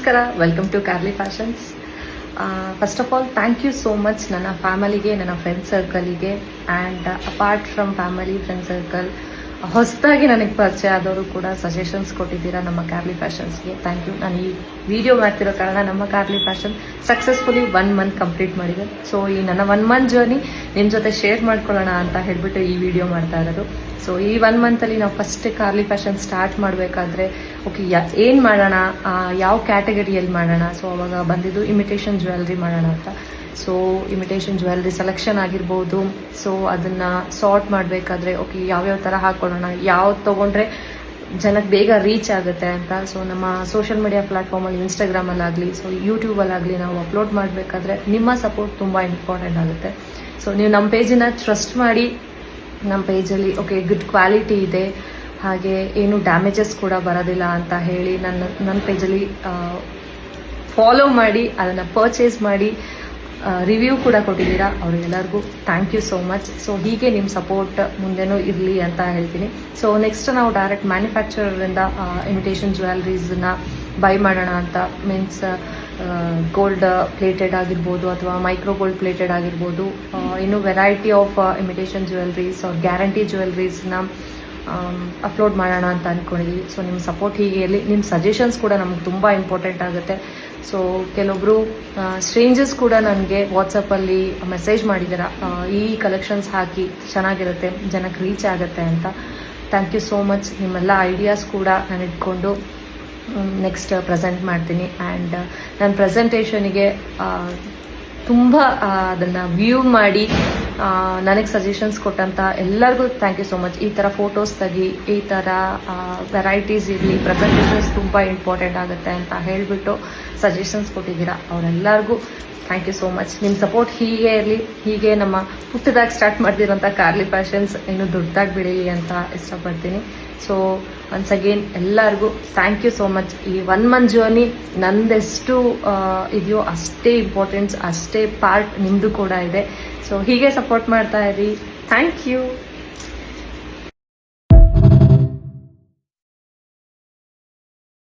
ನಮಸ್ಕಾರ, welcome to ಕಾರ್ಲಿ fashions. First of all thank you so much ನನ್ನ ಫ್ಯಾಮಿಲಿಗೆ, ನನ್ನ ಫ್ರೆಂಡ್ ಸರ್ಕಲಿಗೆ, and apart from family friend circle ಹೊಸದಾಗಿ ನನಗೆ ಪರಿಚಯ ಆದವರು ಕೂಡ ಸಜೆಷನ್ಸ್ ಕೊಟ್ಟಿದ್ದೀರಾ ನಮ್ಮ ಕಾರ್ಲಿ ಫ್ಯಾಷನ್ಸ್ಗೆ. Thank you. ನಾನು ಈ ವಿಡಿಯೋ ಮಾಡ್ತಿರೋ ಕಾರಣ ನಮ್ಮ ಕಾರ್ಲಿ ಫ್ಯಾಷನ್ ಸಕ್ಸಸ್ಫುಲಿ 1 ಮಂತ್ ಕಂಪ್ಲೀಟ್ ಮಾಡಿದೆ. ಸೊ ಈ ನನ್ನ 1 ಮಂತ್ ಜರ್ನಿ ನಿಮ್ಮ ಜೊತೆ ಶೇರ್ ಮಾಡ್ಕೊಳ್ಳೋಣ ಅಂತ ಹೇಳ್ಬಿಟ್ಟು ಈ ವಿಡಿಯೋ ಮಾಡ್ತಾ ಇರೋದು. ಸೊ ಈ 1 ಮಂತಲ್ಲಿ ನಾವು ಫಸ್ಟ್ ಕಾರ್ಲಿ ಫ್ಯಾಷನ್ ಸ್ಟಾರ್ಟ್ ಮಾಡಬೇಕಾದ್ರೆ ಓಕೆ ಏನು ಮಾಡೋಣ, ಯಾವ ಕ್ಯಾಟಗರಿಯಲ್ಲಿ ಮಾಡೋಣ. ಸೊ ಅವಾಗ ಬಂದಿದ್ದು ಇಮಿಟೇಷನ್ ಜ್ಯುವೆಲ್ರಿ ಮಾಡೋಣ ಅಂತ. ಸೊ ಇಮಿಟೇಷನ್ ಜ್ಯುವೆಲ್ರಿ ಸೆಲೆಕ್ಷನ್ ಆಗಿರ್ಬೋದು. ಸೊ ಅದನ್ನು ಸಾರ್ಟ್ ಮಾಡಬೇಕಾದ್ರೆ ಓಕೆ ಯಾವ್ಯಾವ ಥರ ಹಾಕ್ಕೊಳ್ಳೋಣ, ಯಾವ್ದು ತೊಗೊಂಡ್ರೆ ಜನಕ್ಕೆ ಬೇಗ ರೀಚ್ ಆಗುತ್ತೆ ಅಂತ. ಸೊ ನಮ್ಮ ಸೋಷಿಯಲ್ ಮೀಡಿಯಾ ಪ್ಲಾಟ್ಫಾರ್ಮಲ್ಲಿ ಇನ್ಸ್ಟಾಗ್ರಾಮಲ್ಲಾಗಲಿ, ಸೊ ಯೂಟ್ಯೂಬಲ್ಲಾಗಲಿ ನಾವು ಅಪ್ಲೋಡ್ ಮಾಡಬೇಕಾದ್ರೆ ನಿಮ್ಮ ಸಪೋರ್ಟ್ ತುಂಬ ಇಂಪಾರ್ಟೆಂಟ್ ಆಗುತ್ತೆ. ಸೊ ನೀವು ನಮ್ಮ ಪೇಜನ್ನು ಟ್ರಸ್ಟ್ ಮಾಡಿ, ನಮ್ಮ ಪೇಜಲ್ಲಿ ಓಕೆ ಗುಡ್ ಕ್ವಾಲಿಟಿ ಇದೆ, ಹಾಗೆ ಏನು ಡ್ಯಾಮೇಜಸ್ ಕೂಡ ಬರೋದಿಲ್ಲ ಅಂತ ಹೇಳಿ ನನ್ನ ಪೇಜಲ್ಲಿ ಫಾಲೋ ಮಾಡಿ, ಅದನ್ನು ಪರ್ಚೇಸ್ ಮಾಡಿ ರಿವ್ಯೂ ಕೂಡ ಕೊಟ್ಟಿದ್ದೀರಾ. ಅವರಿಗೆಲ್ಲರಿಗೂ thank you so much. So ಹೀಗೆ ನಿಮ್ಮ ಸಪೋರ್ಟ್ ಮುಂದೆನೂ ಇರಲಿ ಅಂತ ಹೇಳ್ತೀನಿ. ಸೊ ನೆಕ್ಸ್ಟ್ ನಾವು ಡೈರೆಕ್ಟ್ ಮ್ಯಾನುಫ್ಯಾಕ್ಚರರಿಂದ ಇಮಿಟೇಷನ್ ಜ್ಯುವೆಲ್ರೀಸ್ನ ಬೈ ಮಾಡೋಣ ಅಂತ. ಮೀನ್ಸ್ ಗೋಲ್ಡ್ ಪ್ಲೇಟೆಡ್ ಆಗಿರ್ಬೋದು ಅಥವಾ ಮೈಕ್ರೋ ಗೋಲ್ಡ್ ಪ್ಲೇಟೆಡ್ ಆಗಿರ್ಬೋದು, ಇನ್ನು variety of imitation jewelleries or guarantee ಜ್ಯುವೆಲ್ರೀಸ್ನ ಅಪ್ಲೋಡ್ ಮಾಡೋಣ ಅಂತ ಅಂದ್ಕೊಂಡಿದ್ದೀವಿ. ಸೊ ನಿಮ್ಮ ಸಪೋರ್ಟ್ ಹೀಗೆ ಇರಲಿ. ನಿಮ್ಮ ಸಜೆಷನ್ಸ್ ಕೂಡ ನಮ್ಗೆ ತುಂಬ ಇಂಪಾರ್ಟೆಂಟ್ ಆಗುತ್ತೆ. ಸೊ ಕೆಲವೊಬ್ಬರು ಸ್ಟ್ರೇಂಜರ್ಸ್ ಕೂಡ ನನಗೆ ವಾಟ್ಸಪ್ಪಲ್ಲಿ ಮೆಸೇಜ್ ಮಾಡಿದ್ದೀರಾ, ಈ ಕಲೆಕ್ಷನ್ಸ್ ಹಾಕಿ ಚೆನ್ನಾಗಿರುತ್ತೆ, ಜನಕ್ಕೆ ರೀಚ್ ಆಗುತ್ತೆ ಅಂತ. Thank you so much. ನಿಮ್ಮೆಲ್ಲ ಐಡಿಯಾಸ್ ಕೂಡ ನಾನು ಇಟ್ಕೊಂಡು ನೆಕ್ಸ್ಟ್ ಪ್ರೆಸೆಂಟ್ ಮಾಡ್ತೀನಿ. ಆ್ಯಂಡ್ ನನ್ನ ಪ್ರೆಸೆಂಟೇಷನಿಗೆ ತುಂಬ ಅದನ್ನು ವ್ಯೂ ಮಾಡಿ ನನಗೆ ಸಜೆಷನ್ಸ್ ಕೊಟ್ಟಂಥ ಎಲ್ಲರಿಗೂ ಥ್ಯಾಂಕ್ ಯು ಸೋ ಮಚ್. ಈ ಥರ ಫೋಟೋಸ್ ತೆಗಿ, ಈ ಥರ ವೆರೈಟೀಸ್ ಇರಲಿ, ಪ್ರೆಸೆಂಟೇಷನ್ಸ್ ತುಂಬ ಇಂಪಾರ್ಟೆಂಟ್ ಆಗುತ್ತೆ ಅಂತ ಹೇಳಿಬಿಟ್ಟು ಸಜೆಷನ್ಸ್ ಕೊಟ್ಟಿದ್ದೀರಾ. ಅವರೆಲ್ಲರಿಗೂ ಥ್ಯಾಂಕ್ ಯು ಸೋ ಮಚ್. ನಿಮ್ಮ ಸಪೋರ್ಟ್ ಹೀಗೆ ಇರಲಿ. ಹೀಗೆ ನಮ್ಮ ಪುಟ್ಟದಾಗಿ ಸ್ಟಾರ್ಟ್ ಮಾಡ್ತಿರೋಂಥ ಕಾರ್ಲಿ ಫ್ಯಾಷನ್ಸ್ ಇನ್ನೂ ದೊಡ್ಡದಾಗಿ ಬೆಳೀಲಿ ಅಂತ ಇಷ್ಟಪಡ್ತೀನಿ. ಸೊ ಒನ್ಸ್ ಅಗೇನ್ ಎಲ್ಲರಿಗೂ ಥ್ಯಾಂಕ್ ಯು ಸೋ ಮಚ್. ಈ 1 ಮಂತ್ ಜರ್ನಿ ನಂದೆಷ್ಟು ಇದೆಯೋ ಅಷ್ಟೇ ಇಂಪಾರ್ಟೆನ್ಸ್, ಅಷ್ಟೇ ಪಾರ್ಟ್ ನಿಮ್ಮದು ಕೂಡ ಇದೆ. ಸೊ ಹೀಗೆ ಸಪೋರ್ಟ್ ಮಾಡ್ತಾ ಇರಿ. Thank you.